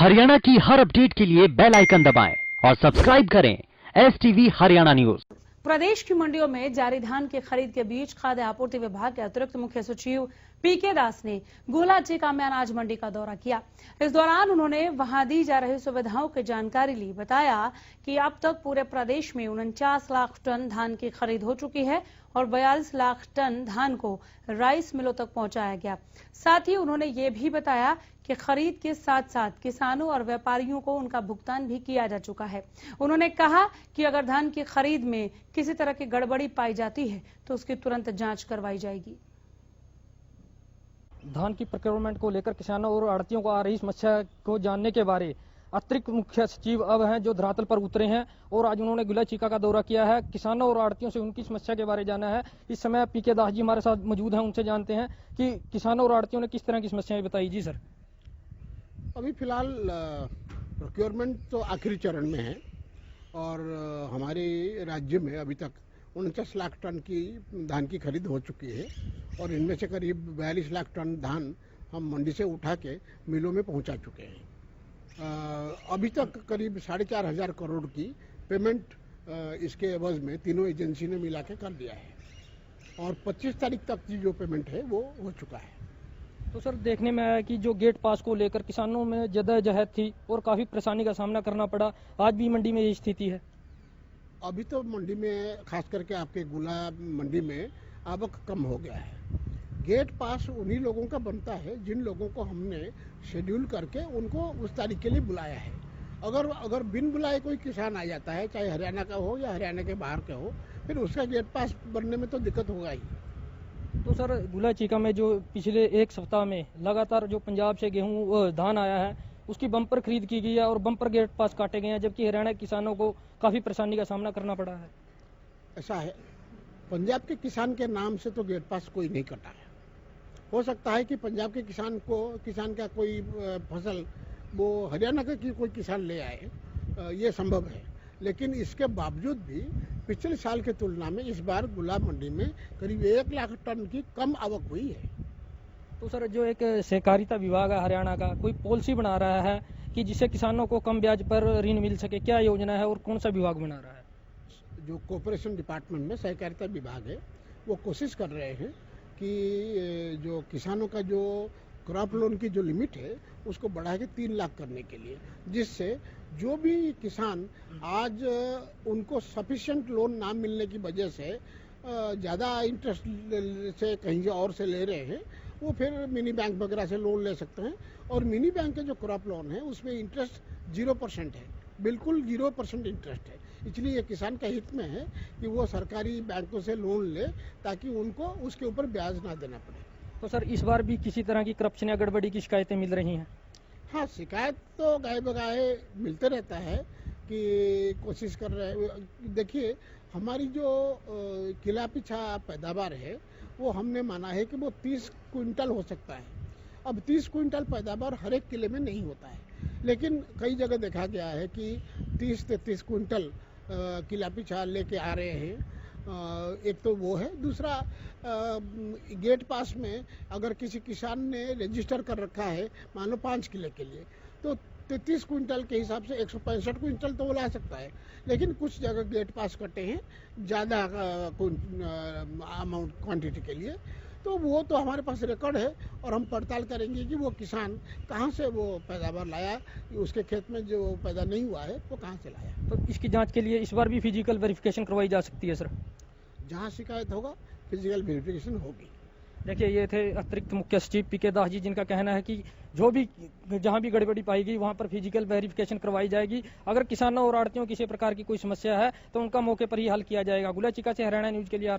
हरियाणा की हर अपडेट के लिए बेल आइकन दबाएं और सब्सक्राइब करें STV हरियाणा न्यूज। प्रदेश की मंडियों में जारी धान की खरीद के बीच खाद्य आपूर्ति विभाग के अतिरिक्त मुख्य सचिव पीके दास ने गोलाचीका में अनाज मंडी का दौरा किया। इस दौरान उन्होंने वहां दी जा रही सुविधाओं की जानकारी ली। बताया कि अब तक पूरे प्रदेश में 49 लाख टन धान की खरीद हो चुकी है और 42 लाख टन धान को राइस मिलों तक पहुंचाया गया। साथ ही उन्होंने ये भी बताया कि खरीद के साथ साथ किसानों और व्यापारियों को उनका भुगतान भी किया जा चुका है। उन्होंने कहा कि अगर धान की खरीद में किसी तरह की गड़बड़ी पाई जाती है तो उसकी तुरंत जांच करवाई जाएगी। धान की प्रोक्योरमेंट को लेकर किसानों और आड़तियों को आ रही समस्या को जानने के बारे अतिरिक्त मुख्य सचिव अब हैं जो धरातल पर उतरे हैं और आज उन्होंने गोलाचीका का दौरा किया है। किसानों और आड़तियों से उनकी समस्या के बारे जाना है। इस समय पीके दास जी हमारे साथ मौजूद हैं, उनसे जानते हैं कि किसानों और आड़तियों ने किस तरह की समस्याएं बताई। जी सर, अभी फिलहाल प्रोक्योरमेंट तो आखिरी चरण में है और हमारे राज्य में अभी तक 49 लाख टन की धान की खरीद हो चुकी है और इनमें से करीब 42 लाख टन धान हम मंडी से उठा के मिलों में पहुंचा चुके हैं। अभी तक करीब 4,500 करोड़ की पेमेंट इसके एवज में तीनों एजेंसी ने मिला के कर दिया है और 25 तारीख तक की जो पेमेंट है वो हो चुका है। तो सर, देखने में आया कि जो गेट पास को लेकर किसानों में जद्दोजहद थी और काफी परेशानी का सामना करना पड़ा। आज भी मंडी में यही स्थिति है। अभी तो मंडी में खास करके आपके गुला मंडी में आवक कम हो गया है। गेट पास उन्हीं लोगों का बनता है जिन लोगों को हमने शेड्यूल करके उनको उस तारीख के लिए बुलाया है। अगर बिन बुलाए कोई किसान आ जाता है, चाहे हरियाणा का हो या हरियाणा के बाहर का हो, फिर उसका गेट पास बनने में तो दिक्कत होगा ही। तो सर, गोलाचीका में जो पिछले एक सप्ताह में लगातार जो पंजाब से गेहूं धान आया है उसकी बम्पर खरीद की गई है और बम्पर गेट पास काटे गए हैं, जबकि हरियाणा के किसानों को काफी परेशानी का सामना करना पड़ा है। ऐसा है, पंजाब के किसान के नाम से तो गेट पास कोई नहीं कटा है। हो सकता है कि पंजाब के किसान का कोई फसल वो हरियाणा का कोई किसान ले आए, ये संभव है। लेकिन इसके बावजूद भी पिछले साल के तुलना में इस बार गुलाब मंडी में करीब 1 लाख टन की कम आवक हुई है। तो सर, जो एक सहकारिता विभाग है हरियाणा का, कोई पॉलिसी बना रहा है कि जिससे किसानों को कम ब्याज पर ऋण मिल सके, क्या योजना है और कौन सा विभाग बना रहा है? जो कोऑपरेशन डिपार्टमेंट में सहकारिता विभाग है वो कोशिश कर रहे हैं कि जो किसानों का जो क्रॉप लोन की जो लिमिट है उसको बढ़ा के 3 लाख करने के लिए, जिससे जो भी किसान आज उनको सफिशिएंट लोन ना मिलने की वजह से ज़्यादा इंटरेस्ट से कहीं और से ले रहे हैं, वो फिर मिनी बैंक वगैरह से लोन ले सकते हैं। और मिनी बैंक के जो क्रॉप लोन है उसमें इंटरेस्ट 0% है, बिल्कुल 0% इंटरेस्ट है। इसलिए किसान का हित में है कि वो सरकारी बैंकों से लोन ले ताकि उनको उसके ऊपर ब्याज ना देना पड़े। तो सर, इस बार भी किसी तरह की करप्शन या गड़बड़ी की शिकायतें मिल रही हैं? हाँ, शिकायत तो गाय बगाए मिलते रहता है कि कोशिश कर रहे हैं। देखिए, हमारी जो किला पिछा पैदावार है वो हमने माना है कि वो 30 क्विंटल हो सकता है। अब 30 क्विंटल पैदावार हर एक किले में नहीं होता है, लेकिन कई जगह देखा गया है कि 30-33 क्विंटल किला पिछा लेके आ रहे हैं। एक तो वो है। दूसरा, गेट पास में अगर किसी किसान ने रजिस्टर कर रखा है मान लो 5 किले के लिए, तो 33 क्विंटल के हिसाब से 165 क्विंटल तो वो ला सकता है। लेकिन कुछ जगह गेट पास कटे हैं ज़्यादा अमाउंट क्वांटिटी के लिए, तो वो तो हमारे पास रिकॉर्ड है और हम पड़ताल करेंगे कि वो किसान कहाँ से वो पैदावार लाया, उसके खेत में जो पैदा नहीं हुआ है वो कहाँ से लाया। तो इसकी जांच के लिए इस बार भी फिजिकल वेरिफिकेशन करवाई जा सकती है सर? जहाँ शिकायत होगा फिजिकल वेरिफिकेशन होगी। देखिए, ये थे अतिरिक्त मुख्य सचिव पीके दास जी, जिनका कहना है कि जो भी जहां भी गड़बड़ी पाई गई वहां पर फिजिकल वेरिफिकेशन करवाई जाएगी। अगर किसानों और आड़तियों किसी प्रकार की कोई समस्या है तो उनका मौके पर ही हल किया जाएगा। गोलाचीका से हरियाणा न्यूज के लिए